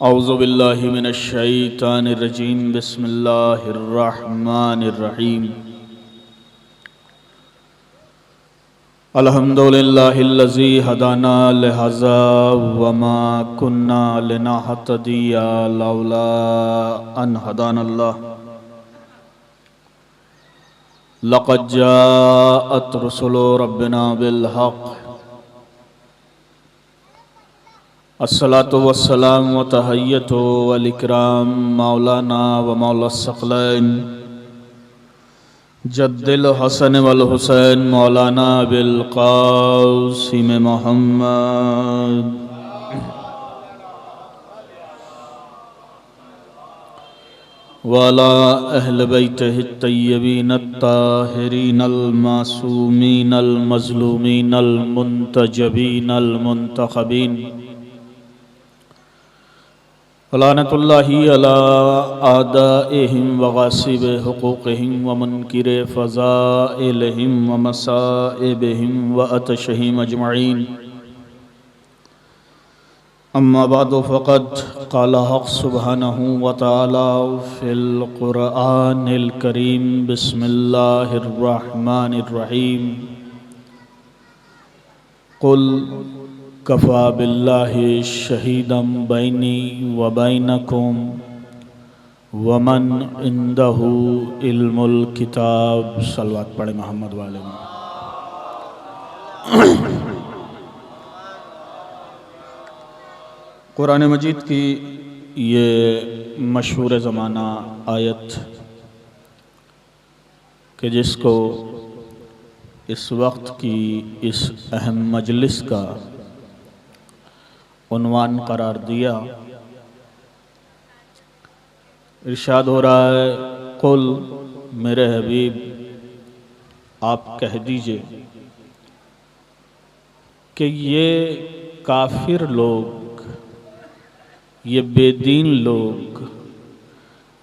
औज़ु बिल्लाहि मिनश शैतानिर रजीम बिस्मिल्लाहिर रहमानिर रहीम अल्हम्दुलिल्लाहिल्लज़ी हदाना लिहाज़ा वमा कुन्ना लिनहतदिया लौला अन हदानल्लाह लक़द जाअत रुसुलु रब्बिना बिल हक़ अस्सलातु वस्सलाम व तहय्यतु वल इकराम मौलाना व मौला सक़लैन जद्दिल हसन वल हुसैन मौलाना बिल क़ासिम मुहम्मद व अला अहल बैतिहि तय्यबीन अत्ताहिरीन अल मासूमीन अल मज़लूमीन अल मुंतजबीन अल मुंतखबीन लानतुल्लाहि अला आदाइहिम व गासिब हुकूक़िहिम व मुनकिर फ़ज़ाइलिहिम व मसाइबिहिम व अतशहिम अजमईन। अम्मा बअद फ़क़द क़ाल हक़ सुब्हानहु व तआला फ़िल क़ुरआनिल करीम बिस्मिल्लाहिर रहमानिर रहीम क़ुल कफ़ा बिल्लाहि शहीदम बैनी व बैनकुम व मन इंदहु इल्मुल किताब। सल्लत पढ़े मोहम्मद वाले में। कुरान मजीद की ये मशहूर ज़माना आयत कि जिसको इस वक्त की इस अहम मजलिस का उन्वान करार दिया, इरशाद हो रहा है, कुल मेरे हबीब आप कह दीजिए कि ये काफिर लोग, ये बेदीन लोग,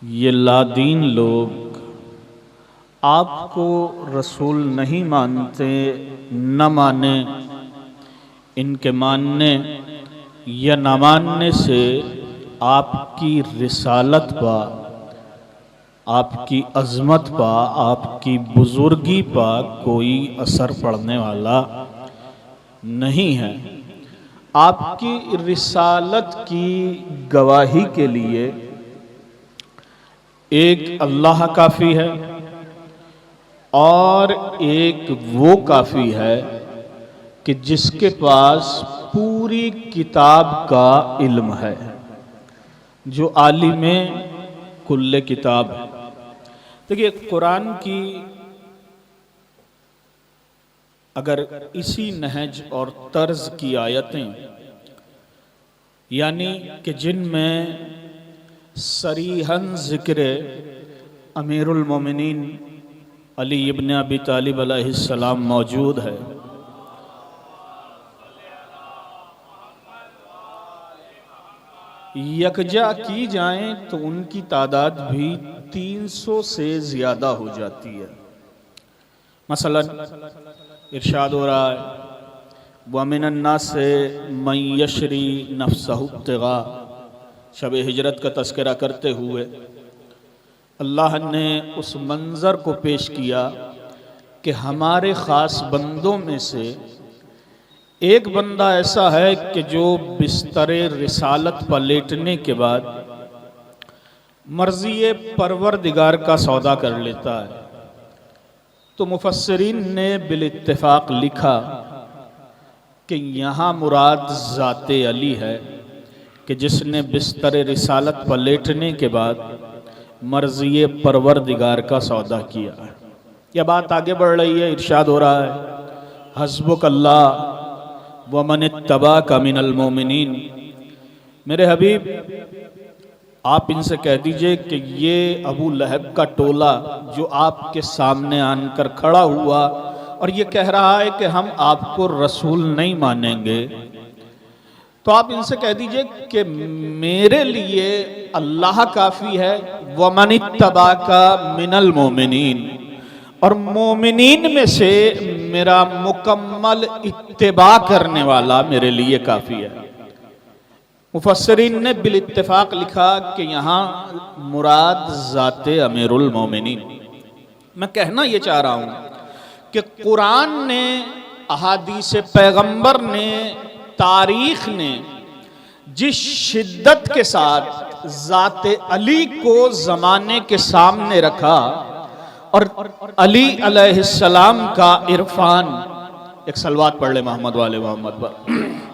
ये लादीन लोग आपको रसूल नहीं मानते, न माने। इनके मानने या न मानने से आपकी रिसालत पर, आपकी अज़मत पर, आपकी बुज़ुर्गी पर कोई असर पड़ने वाला नहीं है। आपकी रिसालत की गवाही के लिए एक अल्लाह काफ़ी है और एक वो काफ़ी है कि जिसके पास पूरी किताब का इल्म है, जो आलिम कुल्ले किताब है। देखिए, कुरान की अगर इसी नहज और तर्ज की आयतें, यानी कि जिनमें सरीहन ज़िक्र अमीरुल मोमिनीन अली इब्न अबी तालिब अलैहिस्सलाम मौजूद है, यकजा की जाएं तो उनकी तादाद भी 300 से ज़्यादा हो जाती है। मसलन इरशाद हो रहा है, व मिनन नास मन यशरी नफ्सहु इब्तिगा। शब हिजरत का तज़किरा करते हुए अल्लाह ने उस मंज़र को पेश किया कि हमारे ख़ास बंदों में से एक बंदा ऐसा है कि जो बिस्तरे रिसालत पर लेटने के बाद मर्ज़ी परवरदिगार का सौदा कर लेता है। तो मुफस्सिरीन ने बिल इत्तिफाक लिखा कि यहाँ मुराद ज़ाते अली है कि जिसने बिस्तरे रिसालत पर लेटने के बाद मर्ज़ी परवरदिगार का सौदा किया है। यह बात आगे बढ़ रही है, इरशाद हो रहा है, हस्बुक अल्लाह व मन इत्तबाका मिनल मोमिनीन। मेरे हबीब आप इनसे कह दीजिए कि ये अबू लहब का टोला जो आपके सामने आकर खड़ा हुआ और ये कह रहा है कि हम आपको रसूल नहीं मानेंगे, तो आप इनसे कह दीजिए कि मेरे लिए अल्लाह काफ़ी है, व मन इत्तबाका मिनल मोमिनीन, और मोमिनीन में से मेरा मुकम्मल इत्तिबा करने वाला मेरे लिए काफ़ी है। मुफस्सिरीन ने बिल इत्तिफाक लिखा कि यहाँ मुराद ज़ाते अमीरुल मोमिनीन। मैं कहना ये चाह रहा हूँ कि कुरान ने, अहादीस पैगंबर ने, तारीख ने जिस शिद्दत के साथ ज़ाते अली को ज़माने के सामने रखा और अली अलैहिस्सलाम का इरफान, एक सलवात पढ़ ले मोहम्मद वाले मोहम्मद पर।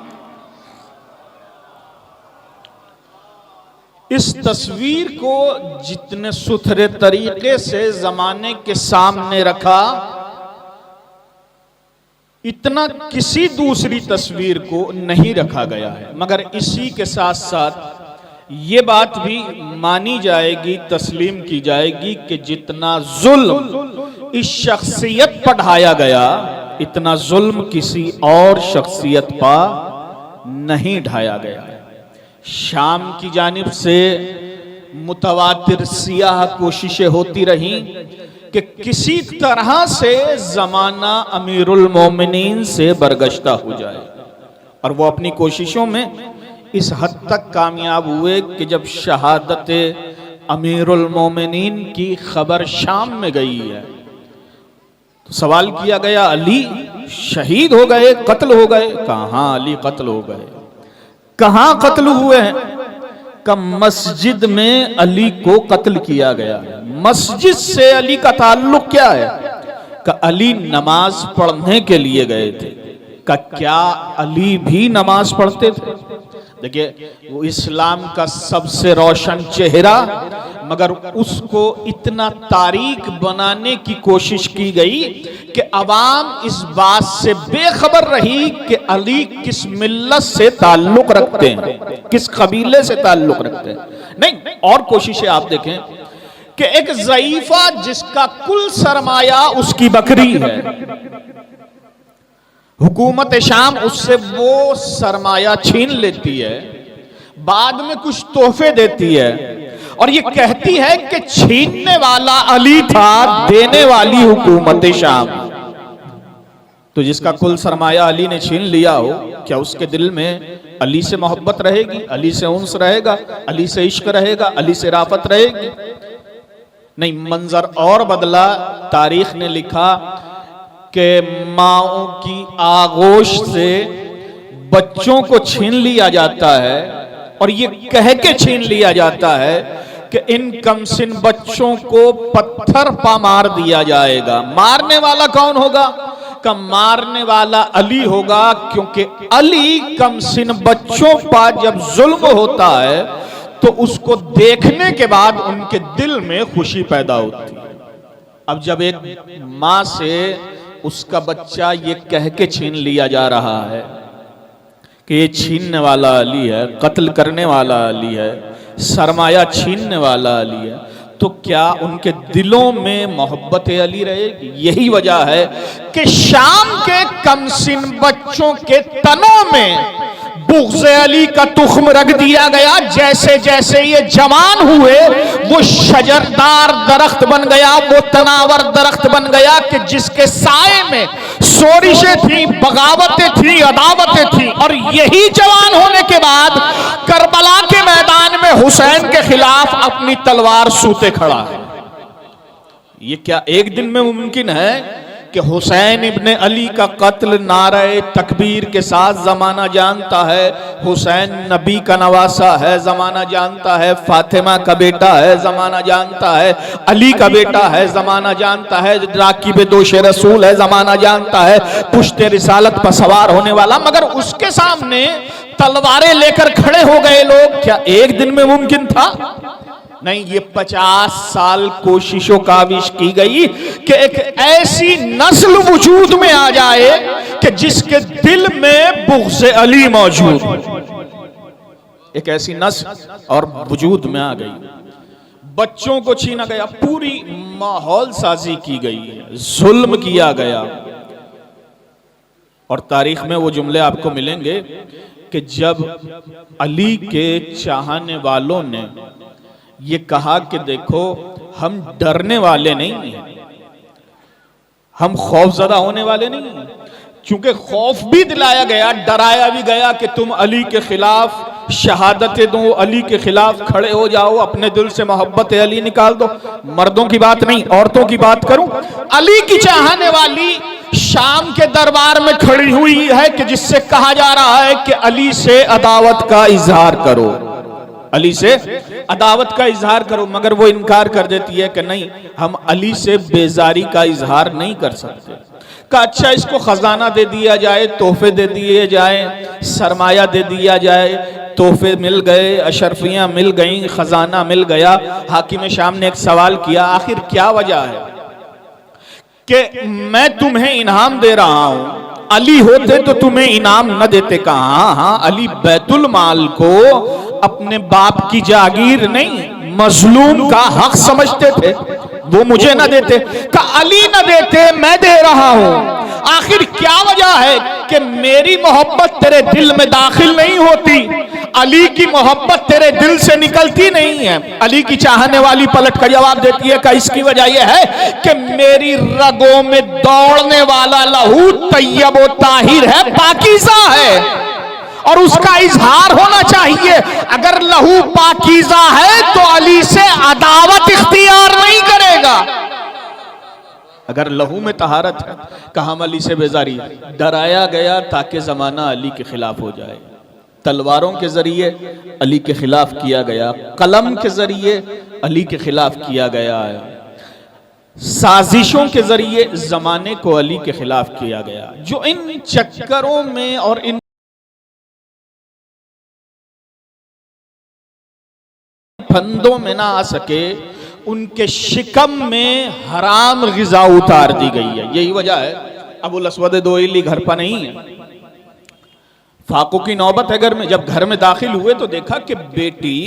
इस तस्वीर को जितने सुथरे तरीके से जमाने के सामने रखा, इतना किसी दूसरी तस्वीर को नहीं रखा गया है। मगर इसी के साथ साथ ये बात भी मानी जाएगी, तस्लीम की जाएगी कि जितना जुल्म इस शख्सियत पर ढाया गया, इतना जुल्म किसी और शख्सियत पर नहीं ढाया गया है। शाम की जानिब से मुतवातिर सियाह कोशिशें होती रहीं कि किसी तरह से जमाना अमीरुल मोमिनीन से बरगश्ता हो जाए, और वो अपनी कोशिशों में इस हद तक कामयाब हुए कि जब शहादत अमीरुल मोमिनीन की खबर शाम में गई है तो सवाल किया गया, अली शहीद हो गए, कत्ल हो गए? कहाँ अली कत्ल हो गए? कहाँ कत्ल हुए हैं? का मस्जिद में अली को कत्ल किया गया है। मस्जिद से अली का ताल्लुक क्या है? का अली नमाज पढ़ने के लिए गए थे। का क्या अली भी नमाज पढ़ते थे? देखिए, वो इस्लाम का सबसे रोशन चेहरा, मगर उसको इतना तारीक बनाने की कोशिश की गई कि अवाम इस बात से बेखबर रही कि अली किस मिल्लत से ताल्लुक रखते हैं, किस कबीले से ताल्लुक रखते हैं। नहीं, और कोशिशें आप देखें कि एक ज़ईफा जिसका कुल सरमाया उसकी बकरी है, हुकूमत शाम उससे वो सरमाया छीन लेती है, बाद में कुछ तोहफे देती है और ये कहती है कि छीनने वाला अली था, देने वाली हुकूमत शाम। तो जिसका कुल सरमाया अली ने छीन लिया हो, क्या उसके दिल में अली से मोहब्बत रहेगी, अली से उन्स रहेगा, अली से इश्क रहेगा, अली से राफत रहेगी? नहीं, मंजर और बदला। तारीख ने लिखा कि माओं की आगोश से बच्चों को छीन लिया जाता है और ये कह के छीन लिया जाता है कि इन कमसिन बच्चों को पत्थर पा मार दिया जाएगा। मारने वाला कौन होगा? का मारने वाला अली होगा, क्योंकि अली कमसिन बच्चों पर जब जुल्म होता है तो उसको देखने के बाद उनके दिल में खुशी पैदा होती है। अब जब एक माँ से उसका बच्चा ये कह के छीन लिया जा रहा है कि ये छीनने वाला अली है, कत्ल करने वाला अली है, सरमाया छीनने वाला अली है, तो क्या उनके दिलों में मोहब्बत अली रहेगी? यही वजह है कि शाम के कमसिन बच्चों के तनों में बुग़्ज़ अली का तुख्म रख दिया गया। जैसे जैसे ये जवान हुए वो शजरदार दरख्त बन गया, वो तनावर दरख्त बन गया कि जिसके साए में सोरिशें थी, बगावतें थी, अदावतें थी। और यही जवान होने के बाद करबला के मैदान में हुसैन के खिलाफ अपनी तलवार सूते खड़ा है। ये क्या एक दिन में मुमकिन है कि हुसैन इब्ने अली का कत्ल नारे तकबीर के साथ जमाना जानता है? हुसैन नबी का नवासा है, जमाना जानता है। फातिमा का बेटा है, जमाना जानता है। अली का बेटा है, जमाना जानता है। राकीब दोशे रसूल है, जमाना जानता है। पुश्ते रिसालत पर सवार होने वाला, मगर उसके सामने तलवारें लेकर खड़े हो गए लोग। क्या एक दिन में मुमकिन था? नहीं, ये 50 साल कोशिशों काविश की गई कि एक ऐसी नस्ल वजूद में आ जाए कि जिसके दिल में बुग़्ज़ अली मौजूद हो। एक ऐसी नस्ल और वजूद में आ गई। बच्चों को छीना गया, पूरी माहौल साजी की गई, जुल्म किया गया। और तारीख में वो जुमले आपको मिलेंगे कि जब अली के चाहने वालों ने ये कहा कि देखो, हम डरने वाले नहीं हैं, हम खौफजदा होने वाले नहीं हैं, क्योंकि खौफ भी दिलाया गया, डराया भी गया कि तुम अली के खिलाफ शहादत दूं, अली के खिलाफ खड़े हो जाओ, अपने दिल से मोहब्बत अली निकाल दो। मर्दों की बात नहीं, औरतों की बात करूं। अली की चाहने वाली शाम के दरबार में खड़ी हुई है कि जिससे कहा जा रहा है कि अली से अदावत का इजहार करो, अली से अदावत का इजहार करो, मगर वो इनकार कर देती है कि नहीं, हम अली से बेजारी का इजहार नहीं कर सकते। का अच्छा इसको खजाना दे दिया जाए, तोहफे दे दिए जाए, सरमाया दे दिया जाए, तोहफे मिल गए, अशरफियां मिल गई, खजाना मिल गया। हाकिम शाम ने एक सवाल किया, आखिर क्या वजह है कि मैं तुम्हें इनाम दे रहा हूं, अली होते तो तुम्हें इनाम न देते। कहा हाँ, अली बैतुल माल को अपने बाप की जागीर नहीं, मजलूम का हक समझते थे, वो मुझे न देते। का अली न देते, मैं दे रहा हूं। आखिर क्या वजह है कि मेरी मोहब्बत तेरे दिल में दाखिल नहीं होती, अली की मोहब्बत तेरे दिल से निकलती नहीं है। अली की चाहने वाली पलट कर जवाब देती है कि इसकी वजह यह है कि मेरी रगों में दौड़ने वाला लहू तैयब व ताहिर है, पाकीज़ा है, और उसका इजहार होना चाहिए। अगर लहू पाकीज़ा है तो अली से अदावत इख्तियार नहीं करेगा। अगर लहू में तहारत है, कहा हम अली से बेजारी। डराया गया ताकि जमाना अली के खिलाफ हो जाए, तलवारों के जरिए अली के खिलाफ किया गया, कलम के जरिए अली के खिलाफ किया गया है, साजिशों के जरिए जमाने को अली के खिलाफ किया गया। जो इन चक्करों में और इन फंदों में ना आ सके, उनके शिकम में हराम ग़िज़ा उतार दी गई है। यही वजह है अबुल अस्वद दोइली घर पर नहीं है, फाकों की नौबत है घर में। जब घर में दाखिल हुए तो देखा कि बेटी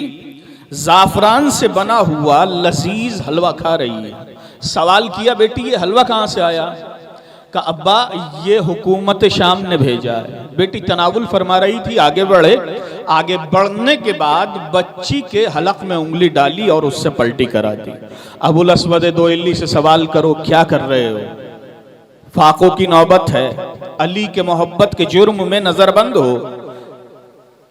जाफरान से बना हुआ लजीज हलवा खा रही है। सवाल किया, बेटी ये हलवा कहाँ से आया? का अब्बा ये हुकूमत शाम ने भेजा है। बेटी तनावुल फरमा रही थी, आगे बढ़े। आगे बढ़ने के बाद बच्ची के हलक में उंगली डाली और उससे पलटी करा दी। अबुल अस्वद दोइली से सवाल करो, क्या कर रहे हो? फाकों की नौबत है, अली के मोहब्बत के जुर्म में नजरबंद हो,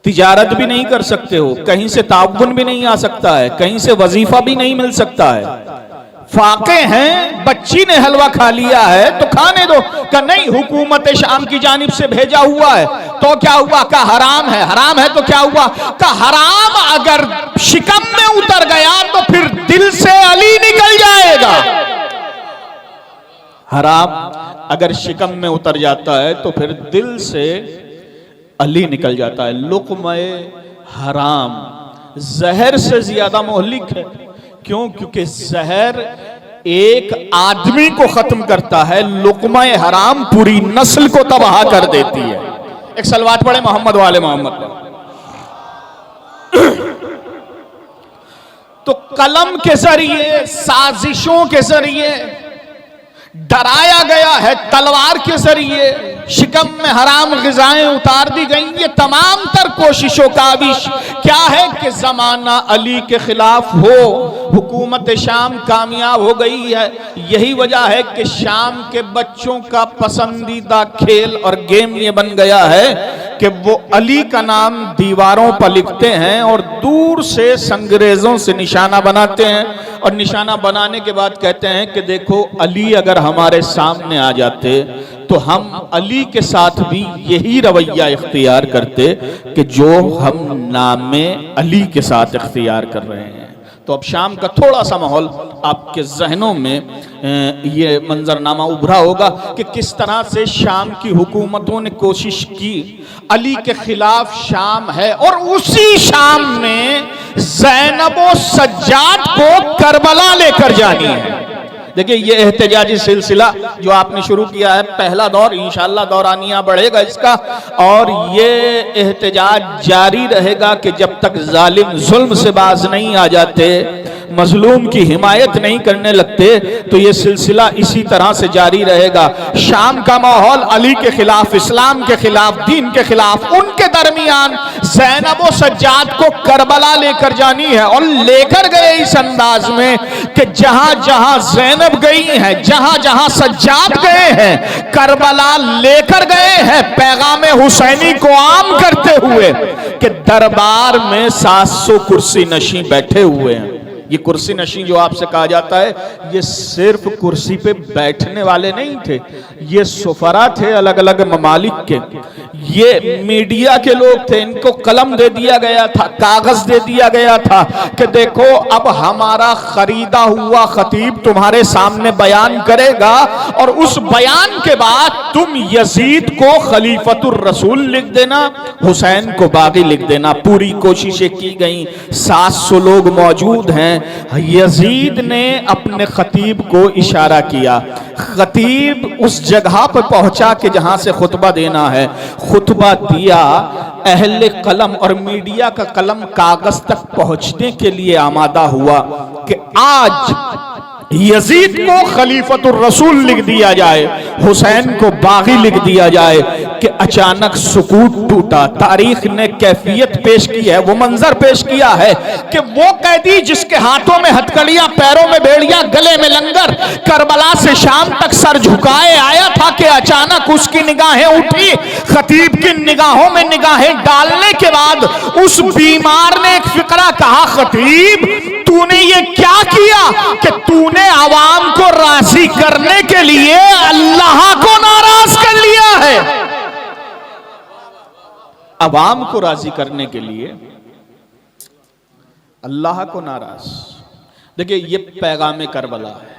तिजारत भी नहीं कर सकते हो, कहीं से ताउन भी नहीं आ सकता है, कहीं से वजीफा भी नहीं मिल सकता है। फाके हैं, बच्ची ने हलवा खा लिया है तो खाने दो। का नहीं, हुकूमत शाम की जानिब से भेजा हुआ है तो क्या हुआ? का हराम है। हराम है तो क्या हुआ? का हराम अगर शिकम में उतर गया तो फिर दिल से अली निकल जाएगा। हराम अगर शिकम में उतर जाता है तो फिर दिल से अली निकल जाता है। लुक़्मे हराम जहर से ज्यादा मोहलिक है। क्यों? क्योंकि जहर एक आदमी को खत्म करता है, लुक़्मा हराम पूरी नस्ल को तबाह कर देती है। एक सलवात पढ़े मोहम्मद वाले मोहम्मद। तो कलम के जरिए, साजिशों के जरिए डराया गया है, तलवार के जरिए शिकम में हराम ग़िज़ाएं उतार दी गई। ये तमाम तर कोशिशों का अविश क्या है कि जमाना अली के खिलाफ हो, हुकूमत शाम कामयाब हो गई है। यही वजह है कि शाम के बच्चों का पसंदीदा खेल और गेम ये बन गया है कि वो अली का नाम दीवारों पर लिखते हैं और दूर से संगरेजों से निशाना बनाते हैं, और निशाना बनाने के बाद कहते हैं कि देखो अली अगर हमारे सामने आ जाते तो हम अली के साथ भी यही रवैया इख्तियार करते कि जो हम नामे अली के साथ इख्तियार कर रहे हैं। तो अब शाम का थोड़ा सा माहौल आपके जहनों में ये मंजरनामा उभरा होगा कि किस तरह से शाम की हुकूमतों ने कोशिश की, अली के खिलाफ शाम है और उसी शाम में ज़ैनब व सज्जाद को करबला लेकर जानी है। देखिए ये एहतजाजी सिलसिला जो आपने शुरू किया है, पहला दौर, इंशाअल्लाह दौरानिया बढ़ेगा इसका, और ये एहतजाज जारी रहेगा कि जब तक जालिम जुल्म से बाज नहीं आ जाते, मजलूम की हिमायत नहीं करने लगते तो ये सिलसिला इसी तरह से जारी रहेगा। शाम का माहौल अली के खिलाफ, इस्लाम के खिलाफ, दीन के खिलाफ, उनके दरमियान ज़ैनब व सज्जाद को करबला लेकर जानी है और लेकर गए इस अंदाज में कि जहां जहां ज़ैनब गई हैं, जहां जहां सज्जाद गए हैं, करबला लेकर गए हैं पैगाम हुसैनी को आम करते हुए कि दरबार में 700 कुर्सी नशीं बैठे हुए हैं। ये कुर्सी नशीं जो आपसे कहा जाता है, ये सिर्फ कुर्सी पे बैठने वाले नहीं थे, ये सुफरा थे अलग अलग ममालिक के, ये मीडिया के लोग थे। इनको कलम दे दिया गया था, कागज दे दिया गया था कि देखो अब हमारा खरीदा हुआ खतीब तुम्हारे सामने बयान करेगा और उस बयान के बाद तुम यजीद को खलीफतुर रसूल लिख देना, हुसैन को बागी लिख देना। पूरी कोशिशें की गई, 700 लोग मौजूद हैं। यजीद ने अपने खतीब को इशारा किया, खतीब उस जगह पर पहुंचा कि जहां से खुतबा देना है, खुतबा दिया। अहले कलम और मीडिया का कलम कागज तक पहुंचने के लिए आमादा हुआ कि आज यजीद को खलीफतुर रसूल लिख दिया जाए, हुसैन को बागी लिख दिया जाए कि अचानक सुकूत टूटा। तारीख ने कैफियत पेश की है, वो मंजर पेश किया है कि वो कैदी जिसके हाथों में हथकड़ियां, पैरों में बेड़ियां, गले में लंगर, करबला से शाम तक सर झुकाए आया था कि अचानक उसकी निगाहें उठी। खतीब की निगाहों में निगाहें डालने के बाद उस बीमार ने एक फिक्रा कहा, खतीब तूने ये क्या किया कि तूने आवाम को राजी करने के लिए अल्लाह को नाराज कर लिया है। आवाम को राजी करने के लिए अल्लाह को नाराज। देखिए ये पैगाम करबला है,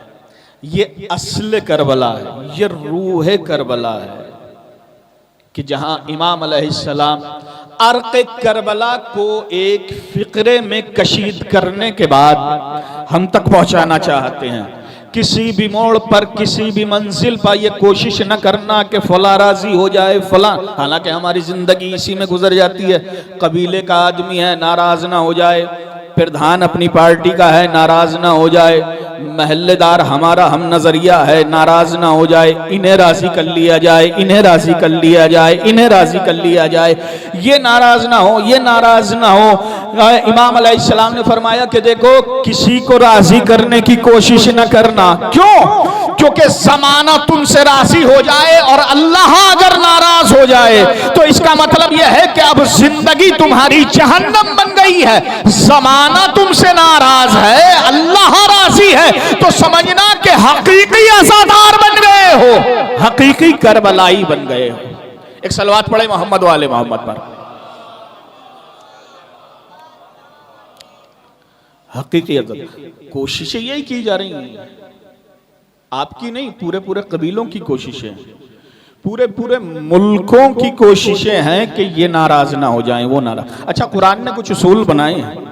ये अस्ल करबला है, ये रूह करबला है कि जहां इमाम अलैहिस्सलाम अर्क़ करबला को एक फिक्रे में कशीद करने के बाद हम तक पहुंचाना चाहते हैं। किसी भी मोड़ पर, किसी भी मंजिल पर ये कोशिश न करना कि फला राजी हो जाए, फला, हालांकि हमारी जिंदगी इसी में गुजर जाती है। कबीले का आदमी है, नाराज ना हो जाए, प्रधान अपनी पार्टी का है, नाराज ना हो जाए, महल्लेदार हमारा हम नजरिया है, नाराज ना हो जाए, इन्हें राजी कर लिया जाए, इन्हें राजी कर लिया जाए, इन्हें राजी कर लिया जाए, ये नाराज ना हो, ये नाराज ना हो। इमाम अलैहिस्सलाम ने फरमाया कि देखो किसी को राजी करने की कोशिश न करना। क्यों? क्योंकि जमाना तुमसे राजी हो जाए और अल्लाह अगर नाराज हो जाए तो इसका मतलब यह है कि अब जिंदगी तुम्हारी जहन्नम बन गई है। जमाना तुमसे नाराज है, अल्लाह राजी है, तो समझना कि हकीकी अज़ादार बन गए हो, हकीकी करबलाई बन गए हो। एक सलवात पढ़े मोहम्मद वाले मोहम्मद पर। हकीकी कोशिशें यही की जा रही हैं, आपकी नहीं, पूरे पूरे कबीलों की कोशिशें, पूरे पूरे मुल्कों की कोशिशें हैं कि ये नाराज ना हो जाएं, वो नाराज। अच्छा, कुरान ने कुछ उसूल बनाए हैं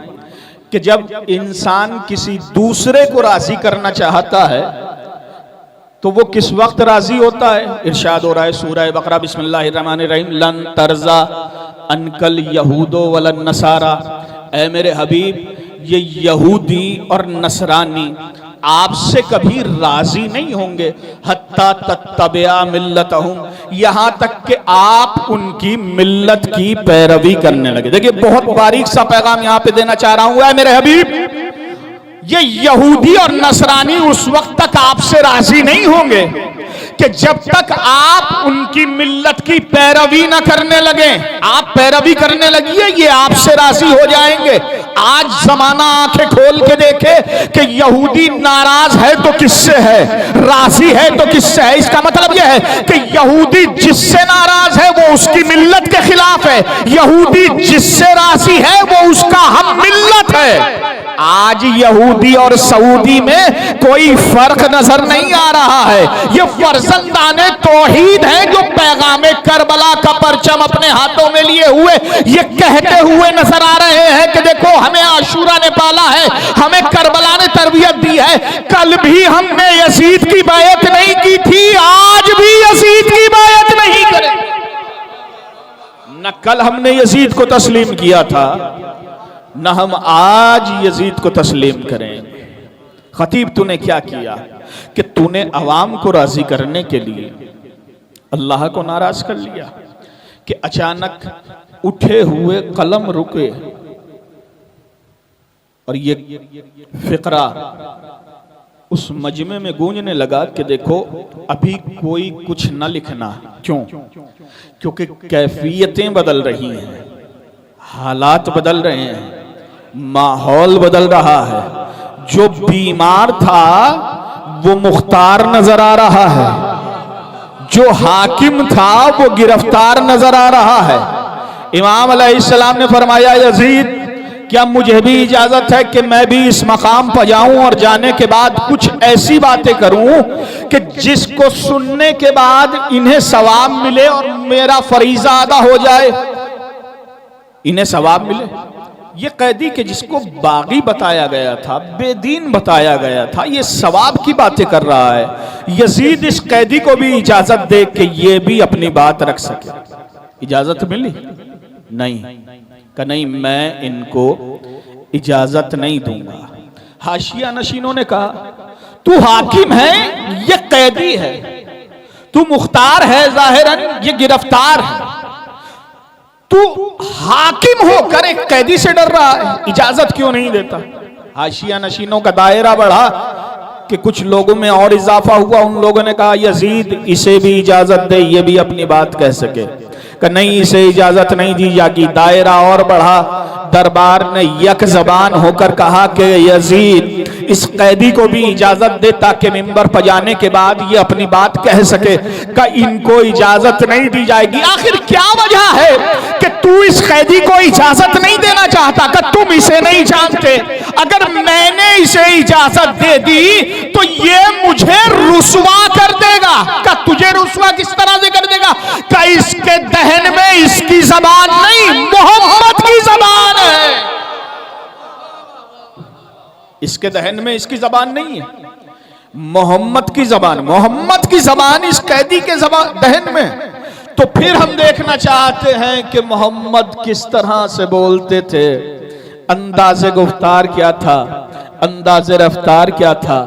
कि जब इंसान किसी दूसरे को राजी करना चाहता है तो वो किस वक्त राजी होता है। इरशाद हो रहा है सूरह बकरा, बिस्मिल्लाहिर्रहमानिर्रहीम, लन तरजा अनकल यहूदो वलन नसारा, ऐ मेरे हबीब ये यहूदी और नसरानी आपसे कभी राजी नहीं होंगे, हत्ता तत्तबिया मिल्लतहुम, यहां तक कि आप उनकी मिल्लत की पैरवी करने लगे। देखिए बहुत बारीक सा पैगाम यहां पे देना चाह रहा हूं, है मेरे हबीब, ये यहूदी और नसरानी उस वक्त तक आपसे राजी नहीं होंगे कि जब तक आप उनकी मिल्लत की पैरवी न करने लगे। आप पैरवी करने लगिए, ये आपसे राजी हो जाएंगे। आज जमाना आंखें खोल के देखे कि यहूदी नाराज है तो किससे है, राजी है तो किससे है। इसका मतलब यह है कि यहूदी जिससे नाराज है वो उसकी मिल्लत के खिलाफ है, यहूदी जिससे राजी है वो उसका हम मिल्लत है। आज यहूदी और सऊदी में कोई फर्क नजर नहीं आ रहा है। ये फर्जंदाने तौहीद हैं जो पैगामे करबला का परचम अपने हाथों में लिए हुए ये कहते हुए नजर आ रहे हैं कि देखो हमें आशूरा ने पाला है, हमें करबला ने तरबियत दी है। कल भी हमने यजीद की बैत नहीं की थी, आज भी यजीद की बैत नहीं करें। न कल हमने यजीद को तस्लीम किया था, न हम आज यजीद को तस्लीम करेंगे। खतीब तूने क्या किया कि तूने अवाम को राजी करने के लिए अल्लाह को नाराज कर लिया कि अचानक उठे हुए कलम रुके और ये फिक्रा उस मजमे में गूंजने लगा कि देखो अभी कोई कुछ न लिखना। क्यों? क्योंकि कैफियतें बदल रही हैं, हालात बदल रहे हैं, माहौल बदल रहा है। जो बीमार था वो मुख्तार नजर आ रहा है, जो हाकिम था वो गिरफ्तार नजर आ रहा है। इमाम अलैहिस्सलाम ने फरमाया, यजीद क्या मुझे भी इजाजत है कि मैं भी इस मकाम पर जाऊं और जाने के बाद कुछ ऐसी बातें करूं कि जिसको सुनने के बाद इन्हें सवाब मिले और मेरा फरीजा अदा हो जाए, इन्हें सवाब मिले। ये कैदी के जिसको बागी बताया गया था, बेदीन बताया गया था, ये सवाब की बातें कर रहा है। यजीद इस कैदी को भी इजाजत दे कि ये भी अपनी बात रख सके। इजाजत मिली? नहीं, कि नहीं मैं इनको इजाजत नहीं दूंगा। हाशिया नशीनों ने कहा, तू हाकिम है, ये कैदी है, तू मुख्तार है, जाहिरन ये गिरफ्तार है, तू हाकिम होकर एक कैदी से डर रहा है, इजाजत क्यों नहीं देता? हाशिया नशीनों का दायरा बढ़ा कि कुछ लोगों में और इजाफा हुआ। उन लोगों ने कहा, यजीद इसे भी इजाजत दे, ये भी अपनी बात कह सके। कि नहीं, इसे इजाजत नहीं दी जाएगी। दायरा और बढ़ा। दरबार ने यक जबान होकर कहा कि यजीद इस कैदी को भी इजाजत दे ताकि मिंबर पर जाने के बाद ये अपनी बात कह सके। कि इनको इजाजत नहीं दी जाएगी। आखिर क्या वजह है कि तू इस कैदी को इजाजत नहीं देना चाहता? कि तुम इसे नहीं जानते, अगर मैंने इसे इजाजत दे दी तो ये मुझे रुसवा कर देगा। का तुझे रुसवा किस तरह से कर देगा? का इसके दहन में इसकी जबान नहीं, मोहम्मद की जबान है। इसके दहन में इसकी जबान नहीं है, मोहम्मद की जबान। मोहम्मद की जबान इस कैदी के दहन में। तो फिर हम देखना चाहते हैं कि मोहम्मद किस तरह से बोलते थे, अंदाज़े गुफ्तार क्या था, अंदाज़े रफ्तार क्या था,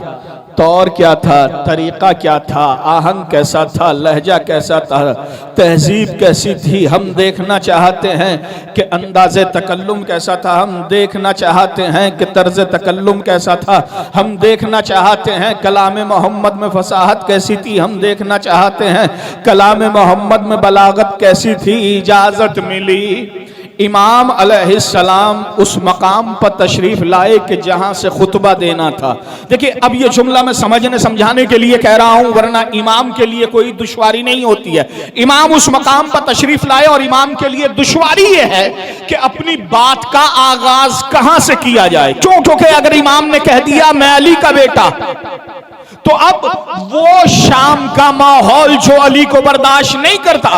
तौर क्या था, तरीका क्या था, आहंग कैसा था, लहजा कैसा था, तहजीब कैसी थी। हम देखना चाहते हैं कि अंदाज़े तकल्लुम कैसा था, हम देखना चाहते हैं कि तर्ज़ तकल्लुम कैसा था, हम देखना चाहते हैं कलाम मोहम्मद में फसाहत कैसी थी, हम देखना चाहते हैं कलाम मोहम्मद में बलागत कैसी थी। इजाज़त मिली। इमाम अलैहिस्सलाम उस मकाम पर तशरीफ लाए कि जहां से खुतबा देना था। देखिए, अब ये जुमला मैं समझने समझाने के लिए कह रहा हूं, वरना इमाम के लिए कोई दुश्वारी नहीं होती है। इमाम उस मकाम पर तशरीफ लाए और इमाम के लिए दुश्वारी ये है कि अपनी बात का आगाज कहां से किया जाए। क्योंकि अगर इमाम ने कह दिया मैं अली का बेटा, तो अब वो शाम का माहौल जो अली को बर्दाश्त नहीं करता,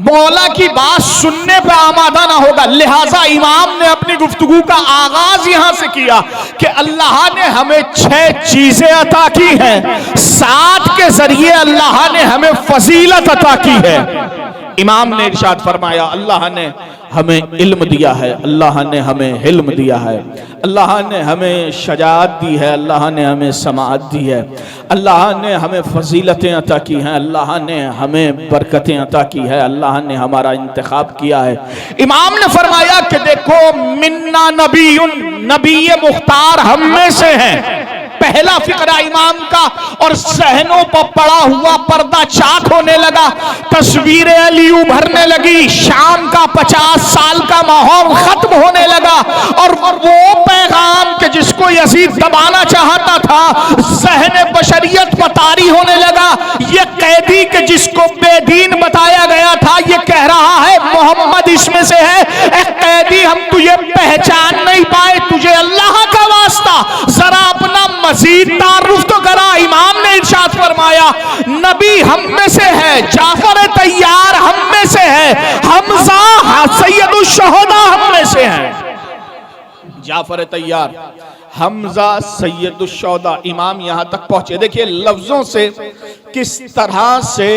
मौला की बात सुनने पर आमादा ना होगा। लिहाजा इमाम ने अपनी गुफ्तगू का आगाज यहां से किया कि अल्लाह ने हमें 6 चीजें अता की हैं, 7 के जरिए अल्लाह ने हमें फजीलत अता की है। इमाम ने इरशाद फरमाया, अल्लाह ने हमें इल्म दिया है, अल्लाह ने हमें हिल्म दिया है, अल्लाह ने हमें शजाअत दी है, अल्लाह ने हमें समाअत दी है, अल्लाह ने हमें फजीलतें अता की हैं, अल्लाह ने हमें बरकतें अता की है, अल्लाह ने हमारा इंतखाब किया है। इमाम ने फरमाया कि देखो, मिन्ना नबीयुन, नबी मुख्तार हम में से हैं। पहला फिक्रा इमाम का, और सहनों पर पड़ा हुआ पर्दा चाक होने लगा, तस्वीर अली उभरने लगी, शाम का 50 साल का माहौल खत्म होने लगा। और वो पैगाम के जिसको यजीद दबाना चाहता था, ज़हन बशरियत पर तारी होने लगा। ये कैदी के जिसको बेदीन बताया गया था, ये कह रहा है मोहम्मद इसमें से है। एक कैदी, हम तुझे पहचान नहीं पाए, तुझे अल्लाह का वास्ता जरा अपना मजीद तारुफ तो करा। इमाम ने इरशाद फरमाया, नबी हम में से है, जाफर तैयार हम में से है, हमजा सैयदुश शुहदा हम में से है। जाफर तैयार, हमजा सैयदुश शुहदा। इमाम यहां तक पहुंचे। देखिए लफ्जों से किस तरह से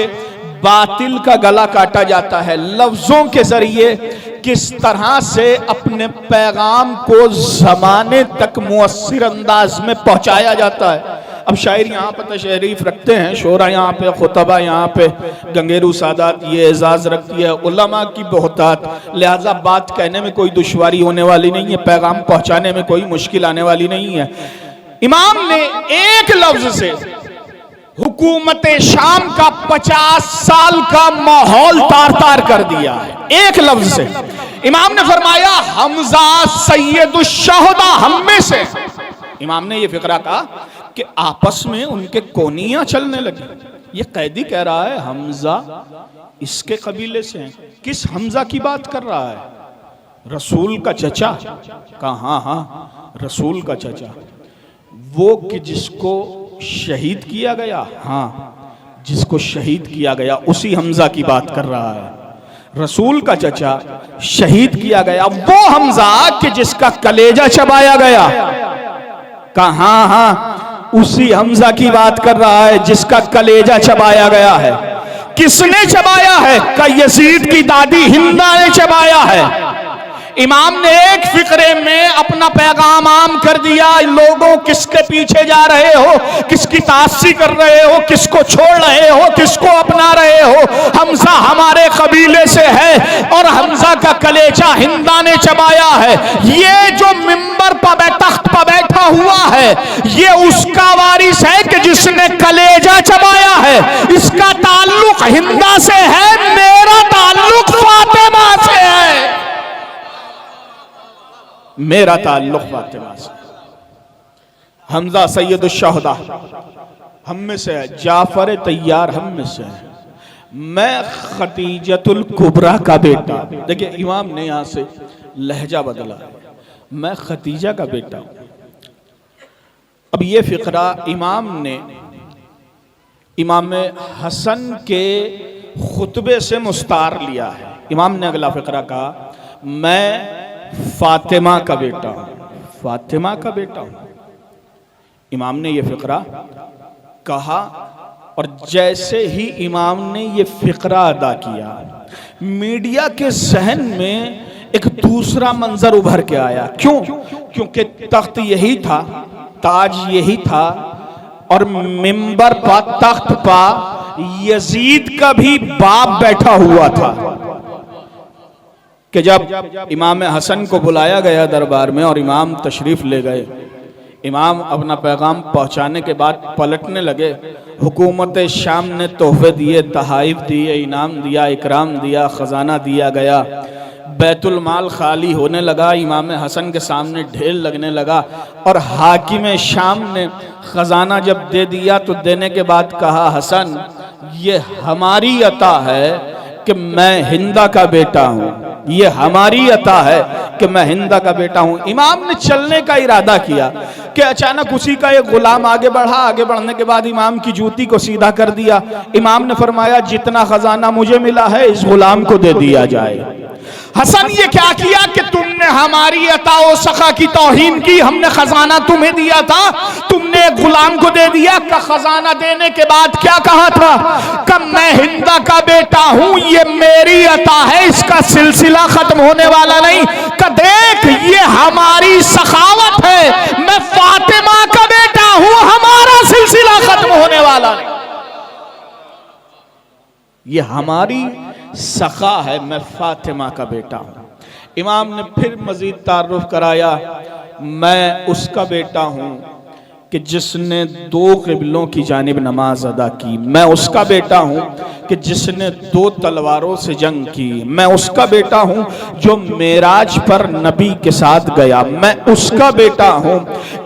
बातिल का गला काटा जाता है, लफ्जों के जरिए किस तरह से अपने पैगाम को जमाने तक मुअस्सिर अंदाज में पहुंचाया जाता है। अब शायर यहाँ पर तशरीफ रखते हैं, शोरा यहाँ पे, खुतबा यहाँ पे, गंगेरू सादात ये एजाज रखती है, उलमा की बहुतात, लिहाजा बात कहने में कोई दुश्वारी होने वाली नहीं है, पैगाम पहुंचाने में कोई मुश्किल आने वाली नहीं है। इमाम ने एक लफ्ज से हुकूमत शाम का 50 साल का माहौल तार तार कर दिया है। एक लफ्ज से इमाम ने फरमाया हमजा सैयदुश शहदा हम में से। इमाम ने यह फिक्रा कहा कि आपस में उनके कोनियां चलने लगी। ये कैदी कह रहा है हमजा इसके कबीले से हैं। किस हमजा की बात कर रहा है? रसूल का चचा। कहा हाँ हाँ रसूल का चचा, वो कि जिसको शहीद किया गया, हाँ जिसको शहीद किया गया उसी हमजा की बात कर रहा है। रसूल का चचा शहीद किया गया, वो हमजा कि जिसका कलेजा चबाया गया। कहा हाँ हाँ उसी हमजा की बात कर रहा है जिसका कलेजा चबाया गया है। किसने चबाया है? का यजीद की दादी हिंदा ने चबाया है। इमाम ने एक फिक्रे में अपना पैगाम आम कर दिया। लोगों किसके पीछे जा रहे हो, किसकी तासी कर रहे हो, किसको छोड़ रहे हो, किसको अपना रहे हो? हमजा हमारे कबीले से है और हमजा का कलेजा हिंदा ने चबाया है। ये जो मिंबर पर तख्त पर बैठा हुआ है ये उसका वारिस है कि जिसने कलेजा चबाया है। इसका ताल्लुक हिंदा से है, मेरा ताल्लुक फातिमा से है। मेरा ताल्लुक फातिमा से। हमजा सैयदुश शहदा हम में से है, जाफर तैयार हम में से है, मैं खतीजतुल कुबरा का बेटा। देखिए इमाम ने यहां से लहजा बदला, मैं खतीजा का बेटा हूं। अब ये फिक्रा इमाम ने इमाम हसन के खुतबे से मुस्तार लिया है। इमाम ने अगला फिक्रा कहा मैं फातिमा का बेटा हूं, फातिमा का बेटा हूं। इमाम ने यह फिक्रा कहा और जैसे ही इमाम ने यह फिक्रा अदा किया, मीडिया के जहन में एक दूसरा मंजर उभर के आया। क्यों? क्योंकि तख्त यही था, ताज यही था और मिंबर पर तख्त पर यजीद का भी बाप बैठा हुआ था कि जब इमाम हसन को बुलाया गया दरबार में और इमाम तशरीफ ले गए, इमाम अपना पैगाम पहुंचाने के बाद पलटने लगे। हुकूमत शाम ने तोहफे दिए, तहाइफ दिए, इनाम दिया, इकराम दिया, खजाना दिया गया, बैतुल माल खाली होने लगा, इमाम हसन के सामने ढेर लगने लगा। और हाकिम शाम ने खजाना जब दे दिया तो देने के बाद कहा हसन ये हमारी अता है कि मैं हिंदा का बेटा हूं, ये हमारी अता है कि मैं हिंदा का बेटा हूं। इमाम ने चलने का इरादा किया कि अचानक उसी का एक गुलाम आगे बढ़ा। आगे बढ़ने के बाद इमाम की जूती को सीधा कर दिया। इमाम ने फरमाया जितना खजाना मुझे मिला है इस गुलाम को दे दिया जाए। हसन ये क्या किया कि तुमने हमारी अता व सखा की तौहीन की, हमने खजाना तुम्हें दिया था, तुमने एक गुलाम को दे दिया। का खजाना देने के बाद क्या कहा था? कब मैं हिंदा का बेटा हूं, ये मेरी अता है, इसका सिलसिला खत्म होने वाला नहीं। का देख ये हमारी सखावत है, मैं फातिमा का बेटा हूं, हमारा सिलसिला खत्म होने वाला नहीं। ये हमारी सखा है, मैं फातिमा का बेटा हूं। इमाम ने फिर मजीद तारुफ कराया मैं उसका बेटा हूं कि जिसने दो क़िबलों की जानिब नमाज अदा की, मैं उसका बेटा हूं कि जिसने दो तलवारों से जंग की, मैं उसका बेटा हूं जो मेराज पर नबी के साथ गया, मैं उसका बेटा हूं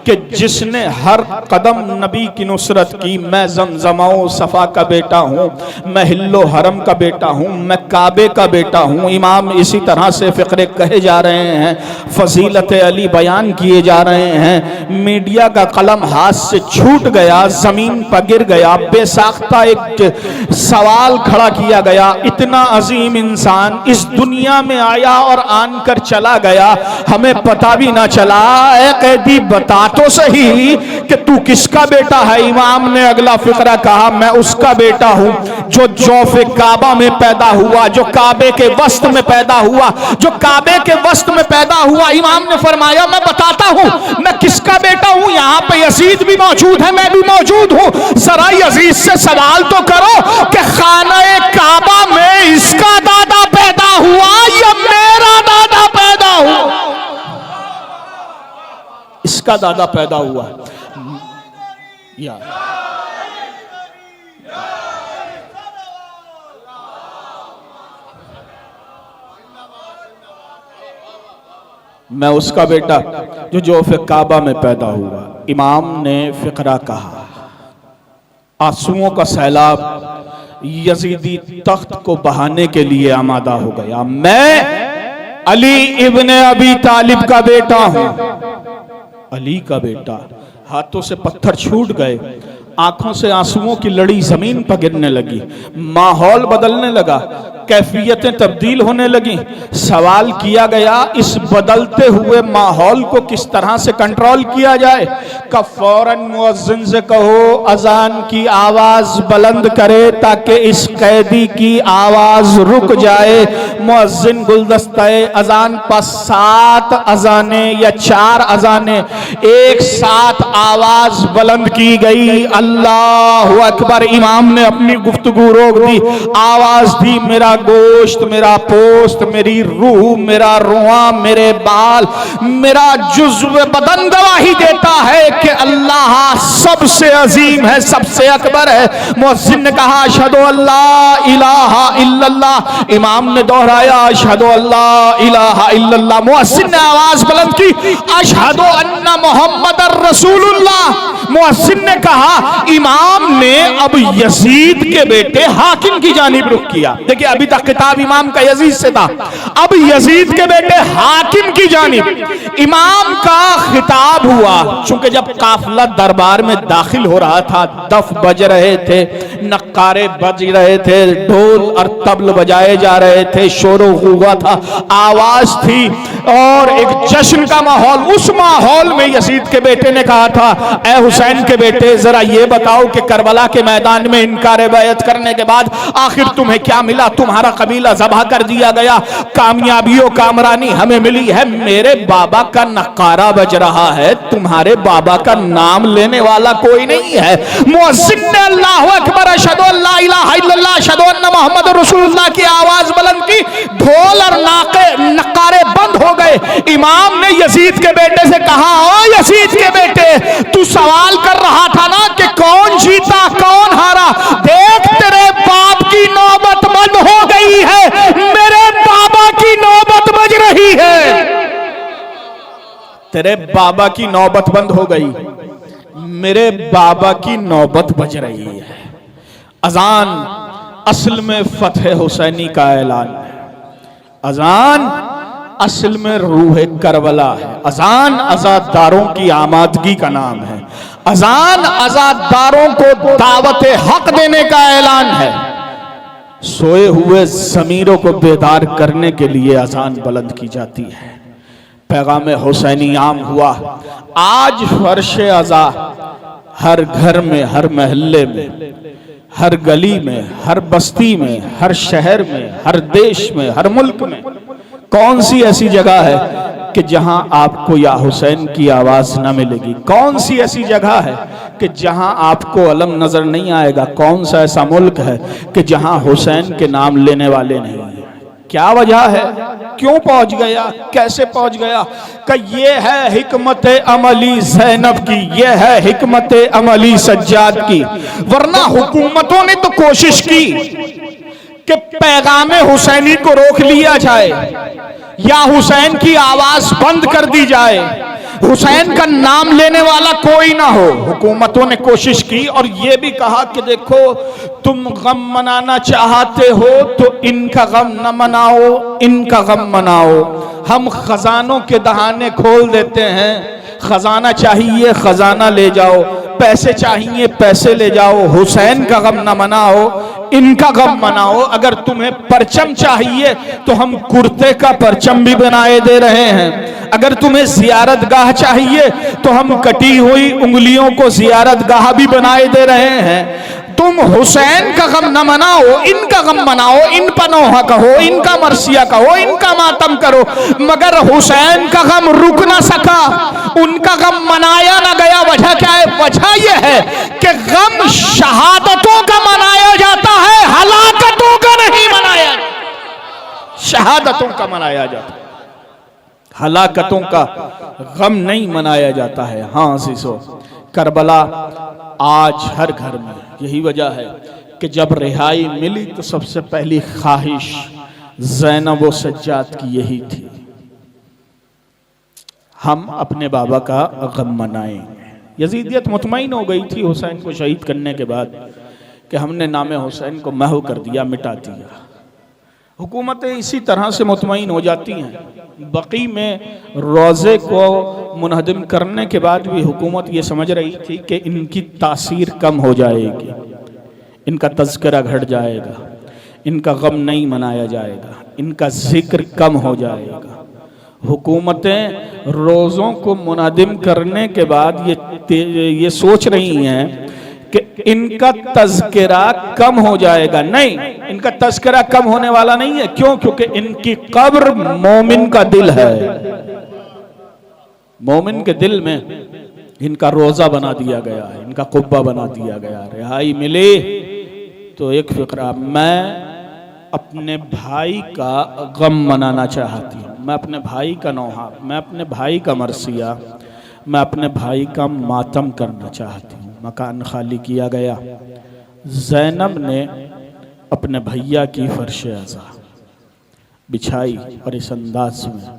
कि जिसने हर कदम नबी की नुसरत की, मैं जमजमाओ सफ़ा का बेटा हूं, मैं हिल्लो हरम का बेटा हूं, मैं काबे का बेटा हूं। इमाम इसी तरह से फ़िक्रे कहे जा रहे हैं, फजीलत अली बयान किए जा रहे हैं। मीडिया का कलम हाथ से छूट गया, जमीन पर गिर गया, बेसाख्ता एक सवाल खड़ा किया गया। इतना अजीम इंसान इस दुनिया में आया और आन कर चला गया, हमें पता भी ना चला। ऐ कैदी बता तो सही कि तू किसका बेटा है। इमाम ने अगला फिक्रा कहा, मैं उसका बेटा हूं जो जौफे काबा में पैदा हुआ, जो काबे के वस्त में पैदा हुआ, जो काबे के वस्त में पैदा हुआ। इमाम ने फरमाया, मैं बताता हूं मैं किसका बेटा हूं। यहां पे यजीद भी मौजूद है, मैं भी मौजूद हूं। जरा यजीद से सवाल तो करो कि खाना काबा में इसका दादा पैदा हुआ या मेरा दादा पैदा हुआ। इसका दादा पैदा हुआ या मैं उसका बेटा जो जौफे काबा में पैदा हुआ। इमाम ने फिक्रा कहा, आंसुओं का सैलाब यजीदी तख्त को बहाने के लिए आमादा हो गया। मैं अली इब्ने अबी तालिब का बेटा हूं, अली का बेटा। हाथों से पत्थर छूट गए, आंखों से आंसुओं की लड़ी जमीन पर गिरने लगी, माहौल बदलने लगा, कैफियतें तब्दील होने लगी। सवाल किया गया, इस बदलते हुए माहौल को किस तरह से कंट्रोल किया जाए। का फौरन मुअज्जिन से कहो अजान की आवाज बुलंद करे ताकि इस कैदी की आवाज रुक जाए। मुअज्जिन गुलदस्ते अजान पर 7 अजाने या 4 अजाने एक साथ आवाज बुलंद की गई। अल्लाहु अकबर। इमाम ने अपनी गुफ्तगू रोक दी, आवाज दी, मेरा गोश्त, मेरा पोस्त, मेरी रूह, मेरा रुआ, मेरे बाल, मेरा जुज़्व बदन गवाही देता है कि अल्लाह सबसे अजीम है, सबसे अकबर है। मुअज्जिन ने कहा, अशहदु अल्ला इलाहा इल्लल्लाह। इमाम ने दोहराया, अशहदु अल्ला इलाहा इल्लल्लाह। मुअज्जिन ने आवाज बुलंद की, अशहदु अन्ना मुहम्मदर रसूलुल्लाह। मुअज्जिन ने कहा, इमाम ने अब यजीद के बेटे हाकिम की जानिब रुख किया। देखिए, अभी तक खिताब इमाम का यजीद से था, अब यजीद के बेटे हाकिम की जानिब इमाम का खिताब हुआ। चूंकि जब काफिला दरबार में दाखिल हो रहा था, दफ बज रहे थे, नक्कारे बज रहे थे, ढोल और तबल बजाए जा रहे थे, शोरो हुआ था, आवाज थी और एक जश्न का माहौल। उस माहौल में यजीद के बेटे ने कहा था, ए हुसैन के बेटे, जरा ये बताओ कि करबला के मैदान में इनकार बैत करने के बाद आखिर तुम्हें क्या मिला। तुम्हारा कबीला ज़बह कर दिया गया, कामयाबियों कामरानी हमें मिली है, मेरे बाबा का नक्कारा बज रहा है, तुम्हारे बाबा का नाम लेने वाला कोई नहीं है। मुअज्जिन ने अल्लाहु अकबर, अशहदु अल्ला इलाहा इल्लल्लाह, अशहदु अन्ना मुहम्मदुर रसूलुल्लाह की आवाज बुलंद की। ढोल और नक्कारे बंद हो गए। इमाम ने यजीद के बेटे से कहा, ओ यजीद के बेटे, तू सवाल कर रहा था ना कि कौन जीता कौन हारा, देख तेरे बाप की नौबत बंद हो गई है, मेरे बाबा की नौबत बज रही है। तेरे बाबा की नौबत बंद हो गई, मेरे बाबा की नौबत बज रही है। अजान असल में फतेह हुसैनी का ऐलान है, अजान असल में रूह करबला है। अजान आजादारों की आमादगी का नाम है, अजान आजादारों को दावत हक देने का ऐलान है। सोए हुए ज़मीरों को बेदार करने के लिए अजान बुलंद की जाती है। पैगाम हुसैनी आम हुआ। आज फर्श अज़ा हर घर में, हर महल्ले में, हर गली में, हर बस्ती में, हर शहर में, हर देश में, हर मुल्क में कौन सी ऐसी जगह है कि जहां आपको या हुसैन की आवाज ना मिलेगी? कौन सी ऐसी जगह है कि जहां आपको अलम नजर नहीं आएगा? कौन सा ऐसा मुल्क है कि जहां हुसैन के नाम लेने वाले नहीं है? क्या वजह है? क्यों पहुंच गया? कैसे पहुंच गया? कि ये है हिकमत अमली ज़ैनब की, ये है हिकमत अमली सज्जाद की। वरना हुकूमतों ने तो कोशिश की कि पैगामे हुसैनी को रोक लिया जाए या हुसैन की आवाज बंद कर दी जाए, हुसैन का नाम लेने वाला कोई ना हो। हुकूमतों ने कोशिश की और यह भी कहा कि देखो, तुम गम मनाना चाहते हो तो इनका गम न मनाओ, इनका गम मनाओ। हम खजानों के दहाने खोल देते हैं, खजाना चाहिए खजाना ले जाओ। पैसे चाहिए पैसे ले जाओ, हुसैन का गम न मनाओ, इनका गम मनाओ। अगर तुम्हें परचम चाहिए तो हम कुर्ते का परचम भी बनाए दे रहे हैं। अगर तुम्हें जियारत गाह चाहिए तो हम कटी हुई उंगलियों को जियारत गाह भी बनाए दे रहे हैं। तुम हुसैन का गम न मनाओ, इनका गम मनाओ, इन पनोहा कहो, इनका मरसिया कहो, इनका मातम करो। मगर हुसैन का गम रुक ना सका, उनका गम मनाया ना गया। वजह क्या है? वजह यह है कि गम शहादतों का मनाया जाता है, हलाकतों का नहीं मनाया। शहादतों का मनाया जाता है, हलाकतों का गम नहीं मनाया जाता है। हाँ सीसो, करबला आज हर घर में, यही वजह है कि जब रिहाई मिली तो सबसे पहली ख्वाहिश ज़ैनब व सज्जाद की यही थी, हम अपने बाबा का गम मनाएंगे। यजीदियत मुतमईन हो गई थी हुसैन को शहीद करने के बाद कि हमने नामे हुसैन को महव कर दिया, मिटा दिया। हुकूमतें इसी तरह से मुतमईन हो जाती हैं। बकी में रोज़े को मुनहदिम करने के बाद भी हुकूमत ये समझ रही थी कि इनकी तासीर कम हो जाएगी, इनका तज़किरा घट जाएगा, इनका गम नहीं मनाया जाएगा, इनका जिक्र कम हो जाएगा। हुकूमतें रोज़ों को मुनहदिम करने के बाद ये सोच रही हैं कि इनका तज़किरा कम हो जाएगा। नहीं, इनका तज़किरा कम होने वाला नहीं है। क्यों? क्योंकि इनकी कब्र मोमिन का दिल है। मोमिन के दिल में इनका रोजा बना दिया गया है, इनका कुब्बा बना दिया गया। रिहाई मिले तो एक फिक्रा, मैं अपने भाई का गम मनाना चाहती हूँ, मैं अपने भाई का नौहा, मैं अपने भाई का मरसिया, मैं अपने भाई का मातम करना चाहती हूँ। मकान खाली किया गया। ज़ैनब ने अपने भैया की फर्श अज़ा बिछाई और इस अंदाज में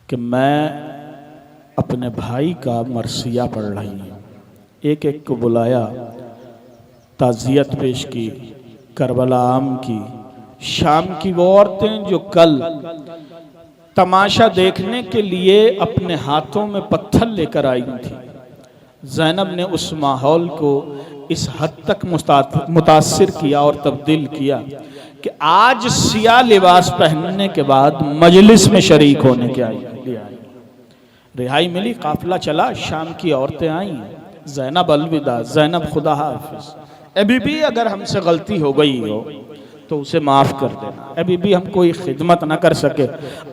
कि मैं अपने भाई का मरसिया पढ़ रही हूँ। एक एक को बुलाया, ताज़ियत पेश की, करबला आम की। शाम की वो औरतें जो कल तमाशा देखने के लिए अपने हाथों में पत्थर लेकर आई थी, ज़ैनब ने उस माहौल को इस हद तक मुतासिर किया और तब्दील किया कि आज सिया लिबास पहनने के बाद मजलिस में शरीक होने के लिए आई। रिहाई मिली, काफिला चला, शाम की औरतें आई। ज़ैनब अलविदा, ज़ैनब खुदा हाफिज। अभी भी अगर हमसे गलती हो गई हो तो उसे माफ़ कर देना। अभी भी हम कोई खिदमत ना कर सके।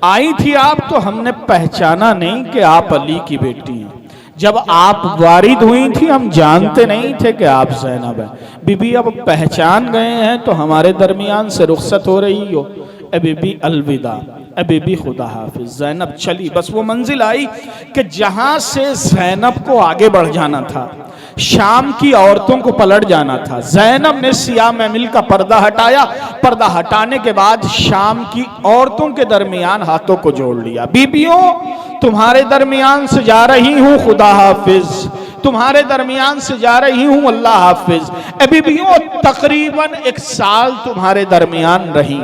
आई थी आप तो हमने पहचाना नहीं कि आप अली की बेटी हैं। जब आप वारिद हुई थी हम जानते नहीं थे कि आप ज़ैनब हैं। बीबी अब पहचान गए हैं तो हमारे दरमियान से रुखसत हो रही हो। अभी भी अलविदा, अभी भी खुदा हाफिज। ज़ैनब चली, बस वो मंजिल आई कि जहां से ज़ैनब को आगे बढ़ जाना था, शाम की औरतों को पलट जाना था। ज़ैनब ने सिया महमिल का पर्दा हटाया। पर्दा हटाने के बाद शाम की औरतों के दरमियान हाथों को जोड़ लिया। बीबियों, तुम्हारे दरमियान से जा रही हूँ खुदा हाफिज, तुम्हारे दरमियान से जा रही हूँ अल्लाह हाफिज। बीबियों, तकरीबन 1 साल तुम्हारे दरमियान रही।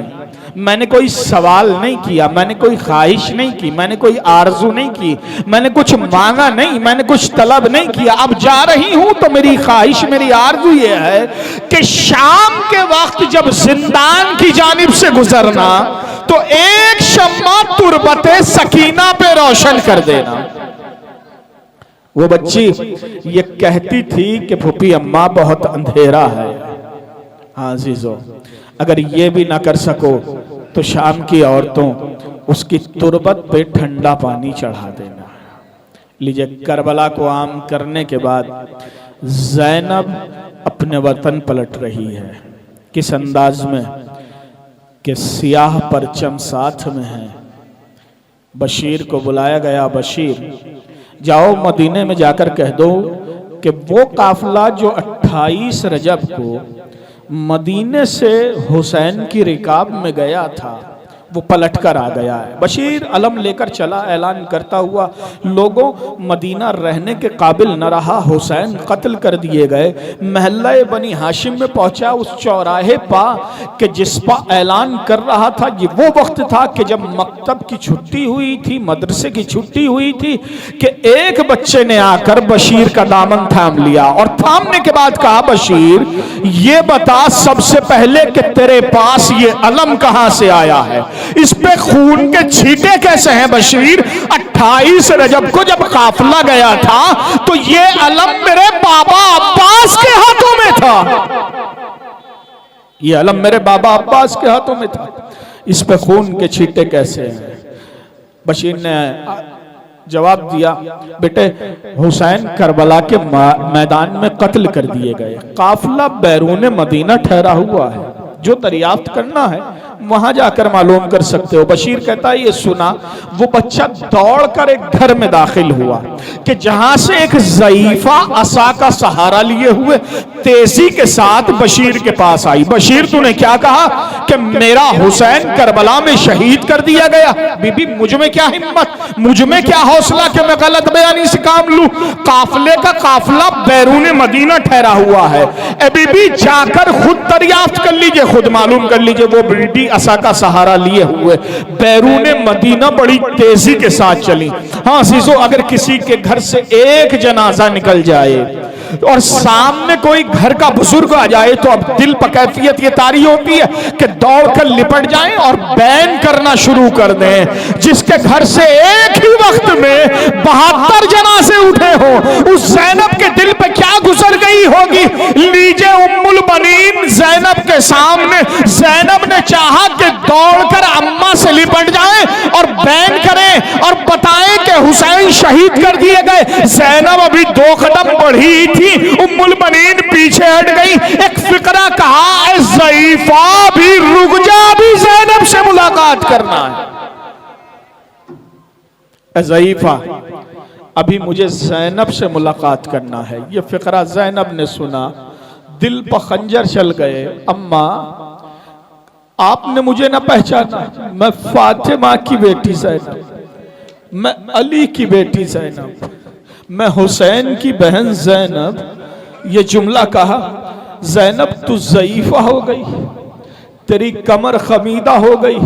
मैंने कोई सवाल नहीं किया, मैंने कोई ख्वाहिश नहीं की, मैंने कोई आरजू नहीं की, मैंने कुछ मांगा नहीं, मैंने कुछ तलब नहीं किया। अब जा रही हूं तो मेरी ख्वाहिश, मेरी आरजू ये है कि शाम के वक्त जब जिंदान की जानिब से गुजरना तो एक शम्मा तुरबते सकीना पे रोशन कर देना। वो बच्ची ये कहती थी कि फूफी अम्मा बहुत अंधेरा है। हाँ अजीजों, अगर ये भी ना कर सको तो शाम की औरतों उसकी तुरबत पे ठंडा पानी चढ़ा देना। लीजिए, करबला को आम करने के बाद ज़ैनब अपने वतन पलट रही है। किस अंदाज में कि सियाह परचम साथ में है। बशीर को बुलाया गया, बशीर जाओ मदीने में जाकर कह दो कि वो काफिला जो 28 रजब को मदीने से हुसैन की रिकाब में गया था, वो पलट कर आ गया है। बशीर अलम लेकर चला, ऐलान करता हुआ, लोगों मदीना रहने के काबिल न रहा, हुसैन कत्ल कर दिए गए। महल्ला बनी हाशिम में पहुंचा, उस चौराहे पा कि जिस पर ऐलान कर रहा था, ये वो वक्त था कि जब मकतब की छुट्टी हुई थी, मदरसे की छुट्टी हुई थी, कि एक बच्चे ने आकर बशीर का दामन थाम लिया और थामने के बाद कहा, बशीर ये बता सबसे पहले कि तेरे पास ये अलम कहां से आया है, इस पे खून के छींटे कैसे हैं? बशीर 28 रजब को जब काफिला गया था तो ये अलम मेरे बाबा अब्बास के हाथों में था, ये अलम मेरे बाबा अब्बास के हाथों में था, इस पे खून के छींटे कैसे हैं? बशीर ने जवाब दिया, बेटे हुसैन करबला के मैदान में कत्ल कर दिए गए, काफिला बैरून मदीना ठहरा हुआ है, जो दरियाफ्त करना है वहां जाकर मालूम कर सकते हो। बशीर कहता है, ये सुना वो बच्चा दौड़कर एक घर में दाखिल हुआ कि जहां से एक ज़ईफा असा का सहारा लिए हुए तेजी के साथ बशीर के पास आई। बशीर तूने क्या कहा? कि मेरा हुसैन करबला में शहीद कर दिया गया। बीबी मुझ में क्या हिम्मत, मुझ में क्या हौसला कि मैं गलत बयानी से काम लूं? काफिले का काफिला बैरून मदीना ठहरा हुआ है। ए बीबी जाकर खुद दरियाफ्त कर लीजिए, खुद मालूम कर लीजिए। वो बीबी असा का सहारा लिए हुए बैरून मदीना बड़ी तेजी के साथ चली। हाँ सीजो, अगर किसी के घर से एक जनाजा निकल जाए और सामने कोई घर का बुजुर्ग आ जाए तो अब दिल पर कैफियत ये तारी होती है कि दौड़कर लिपट जाएं और बैन करना शुरू कर दें। जिसके घर से एक ही वक्त में 72 जनाजे उठे हो, उस ज़ैनब के दिल पे क्या गुजर गई होगी। लीजिए उम्मुल बनीन ज़ैनब के सामने, ज़ैनब ने चाहा कि दौड़कर अम्मा से लिपट जाए और बैन करें और बताएं कि हुसैन शहीद कर दिए गए। ज़ैनब अभी 2 कदम बढ़ी थी, उम्मुल बनीन पीछे हट गई। एक फिक्रा कहा, ज़ईफा भी रुक जा, भी ज़ैनब से मुलाकात करना है। ज़ईफा अभी मुझे ज़ैनब से मुलाकात करना है। ये फिक्रा ज़ैनब ने सुना, दिल पर खंजर चल गए। अम्मा आपने मुझे न पहचाना, मैं फातिमा की बेटी ज़ैनब, मैं अली की बेटी ज़ैनब, मैं हुसैन की बहन ज़ैनब। ये जुमला कहा, ज़ैनब तू ज़ईफा हो गई, तेरी कमर खमीदा हो गई,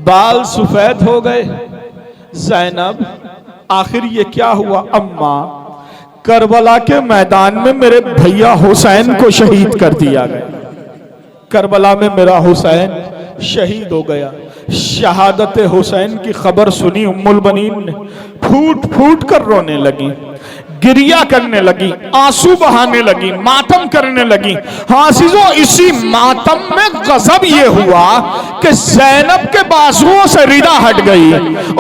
बाल सफेद हो गए। ज़ैनब आखिर ये क्या हुआ? अम्मा करबला के मैदान में मेरे भैया हुसैन को शहीद कर दिया गया, करबला में मेरा हुसैन शहीद हो गया। शहादत हुसैन की खबर सुनी उम्मुल बनीन ने फूट फूट कर रोने लगी, गिरिया करने लगी, आंसू बहाने लगी, मातम करने लगी। हाँ सीजो, इसी मातम में गजब ये हुआ कि ज़ैनब के बाजुओं से रिदा हट गई।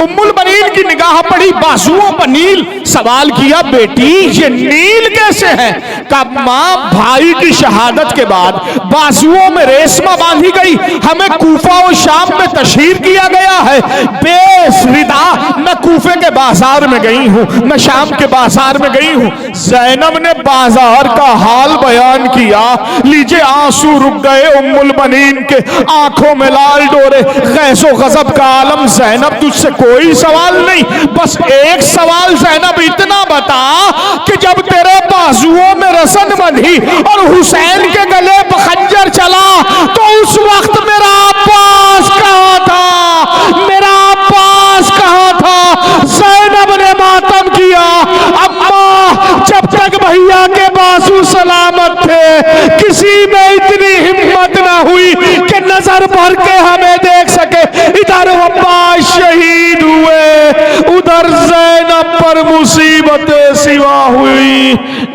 उम्मुल बनीन की निगाह पड़ी बाजुओं पर नील। सवाल किया, बेटी ये नील कैसे है? कब मां भाई की शहादत के बाद बाजुओं में रेशमा बांधी गई, हमें कूफा और शाम में तशहीर किया गया है। बेसरिदा मैं कूफे के बाजार में गई हूँ, मैं शाम के बाजार में गई हूँ। ज़ैनब ने बाजार का हाल बयान किया। लीजिए आंसू रुक गए उम्मुल बनीन के, आंखों में लाल डोरे, गैसो गजब का आलम। ज़ैनब तुझसे कोई सवाल नहीं, बस एक सवाल ज़ैनब इतना बता कि जब तेरे बाजुओं में रसन बंधी और हुसैन के गले पर खंजर चला तो उस वक्त मेरा अब्बास कहाँ था? मेरा अब्बास कहाँ था? ज़ैनब ने मातम किया। अम्मा जब तक भैया के बाजू सलामत थे, किसी में इतनी हिम्मत ना हुई कि नजर भर के हमें देख सके। इधर अब्बास शहीद हुए, उधर ज़ैनब पर मुसीबतें सिवा हुई,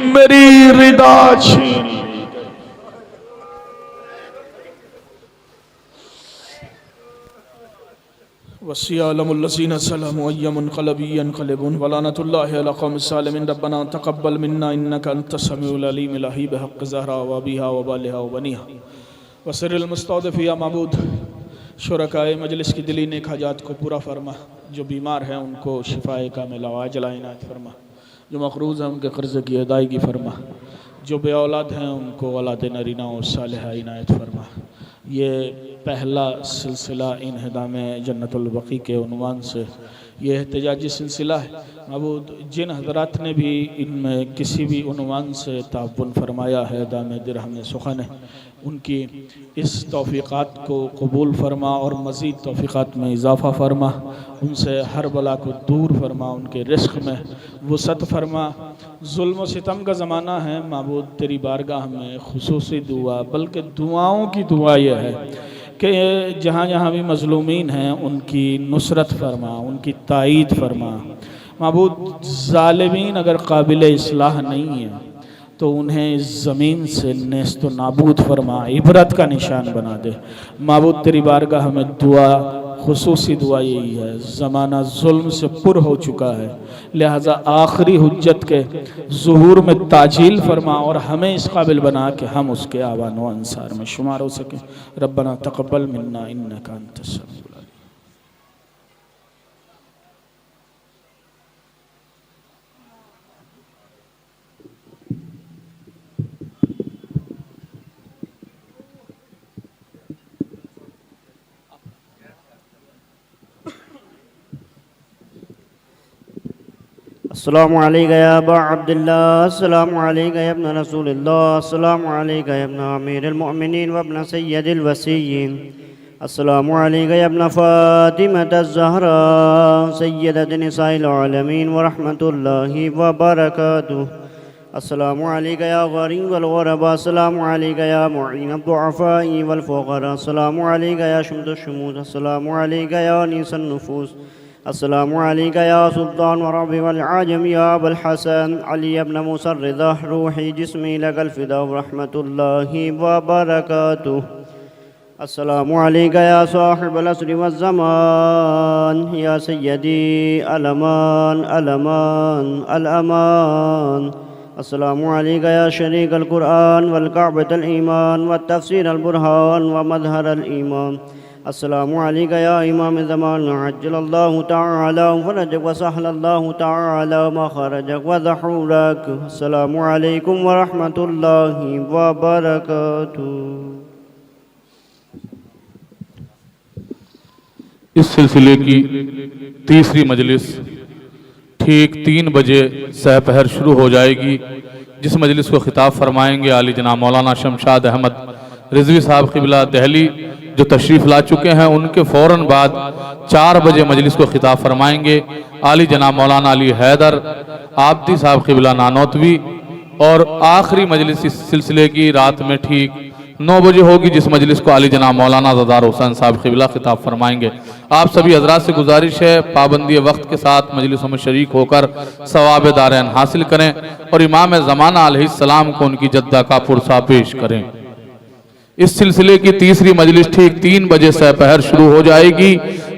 मेरी रिदा छीनी। वसियालमुल्लज़ीना सलमु अय्यमुनक़लबियन क़लबुन वलानतुल्लाहि अला क़ौमिस्सालिमीन रब्बना तक़ब्बल मिन्ना इन्नका अंतस्समीउल अलीम इलाही बिहक़्क़ि ज़हरा व बिहा व बालिहा व बनिहा व सिर्रिल मुस्तौदिफ़ या मबूद। शुरकाए मजलिस की दिली नेक हाजात को पूरा फरमा, जो बीमार हैं उनको शिफ़ाए कामिल आजिला इनायत फरमा, जो मक़रूज़ हैं उनके क़र्ज़ की अदायगी फरमा, जो बे औलाद हैं उनको औलाद नरीना और सालिहा इनायत फरमा। ये पहला सिलसिला इन्हिदाम जन्नतुल बकी के उन्वान से ये एहतजाजी सिलसिला है। महबूद जिन हजरात ने भी इनमें किसी भी उन्वान से ताउन फरमाया है दाम दिरहम सुखन है, उनकी इस तौफ़ीक़ात को कबूल फरमा और मज़ीद तौफ़ीक़ात में इजाफ़ा फरमा, उनसे हर बला को दूर फरमा, उनके रिस्क में वसअत फरमा। जुल्म व सितम का ज़माना है महबूद, तेरी बारगाह में खुसूसी दुआ, बल्कि दुआओं की दुआ यह है कि जहाँ जहाँ भी मज़लूमीन हैं उनकी नुसरत फरमा, उनकी तायीद फरमा। महबूद ज़ालिमीन अगर काबिल इस्लाह नहीं है तो उन्हें ज़मीन से नेस्त नाबूद फरमा, इबरत का निशान बना दे। महबूद तेरी बारगाह में दुआ, खुसूसी दुआ यही है, ज़माना जुल्म से पुर हो चुका है, लिहाजा आखिरी हुज्जत के ज़ुहूर में ताजील फरमा और हमें इस काबिल बना कि हम उसके आवान व अंसार में शुमार हो सकें। रब्बना तक़ब्बल मिन्ना इन्नका अंतस समीउल अलीम। अस्सलामु अलैका या अबा अब्दुल्लाह, अस्सलामु अलैका या इब्न रसूलिल्लाह, अस्सलामु अलैका या इब्न अमीरुल मुअमिनीन व इब्न सय्यदिल वसीय्यीन, अस्सलामु अलैका या इब्न फातिमतज़ ज़हरा सय्यदत निसाइल आलमीन व रहमतुल्लाहि व बरकातुहू, अस्सलामु अलैका या गरीबल गुरबा, अस्सलामु अलैका या मुईनद दुअफ़ाई वल फ़ुक़रा, अस्सलामु अलैका या शुमदुश शुमूस, अस्सलामु अलैका या अनीसन नुफूस, अस्सलामु अलैका या सुल्तान व रब्बि वल आजम या अबुल हसन अली इब्न मूसा रिज़ा, रूही जिस्मी लकल फ़िदा व रहमतुल्लाहि व बरकातुहू, अस्सलामु अलैका या साहिबल असरि वज़ ज़मान या सय्यदी अल अमान अल अमान अल अमान, अस्सलामु अलैका या शरीकल कुरआन वल कअबतल ईमान व तफ़सीरल बुरहान व मज़हरल ईमान, अस्सलामु अलैका या इमाम ज़मान अज्जलल्लाहु तआला फ़रजक व सहलल्लाहु तआला मख़रजक व ज़हूरक, अस्सलामु अलैकुम व रहमतुल्लाहि व बरकातुहू। इस सिलसिले की तीसरी मजलिस ठीक 3 बजे सहपहर शुरू हो जाएगी, जिस मजलिस को खिताब फरमाएंगे आली जनाब मौलाना शमशाद अहमद रिजवी साहब क़िबला दहली जो तशरीफ़ ला चुके हैं। उनके फ़ौरन बाद 4 बजे मजलिस को खिताब फरमाएंगे आली जनाब मौलाना अली हैदर आबदी साहब क़िबला नानौतवी, और आखिरी मजलिस इस सिलसिले की रात में ठीक 9 बजे होगी, जिस मजलिस को आली जनाब मौलाना ज़दार हुसैन साहब क़िबला खिताब फरमाएंगे। आप सभी हज़रात से गुजारिश है पाबंदी वक्त के साथ मजलिसों में शरीक होकर सवाब दारैन हासिल करें और इमाम ज़माना अलैहिस्सलाम को उनकी जद्दा का पुरसा पेश करें। इस सिलसिले की तीसरी मजलिस ठीक 3 बजे सहपहर शुरू हो जाएगी,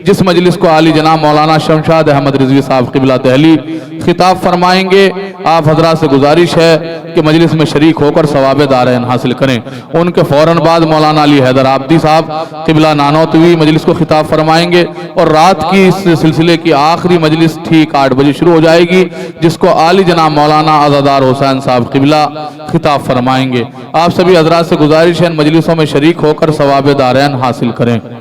जिस मजलिस को आली जनाब मौलाना शमशाद अहमद रिजवी साहब क़िबला दहली खिताब फरमाएंगे। आप हज़रात से गुजारिश है कि मजलिस में शरीक होकर सवाब दारैन हासिल करें। उनके फ़ौरन बाद मौलाना अली हैदर आबदी साहब क़िबला नानौतवी मजलिस को खिताब फरमाएंगे और रात की इस सिलसिले की आखिरी मजलिस ठीक 8 बजे शुरू हो जाएगी, जिसको आली जनाब मौलाना ज़दार हुसैन साहब क़िबला खिताब फरमाएंगे। आप सभी हज़रात से गुजारिश है इन मजलिसों में शरीक होकर सवाब दारैन हासिल करें।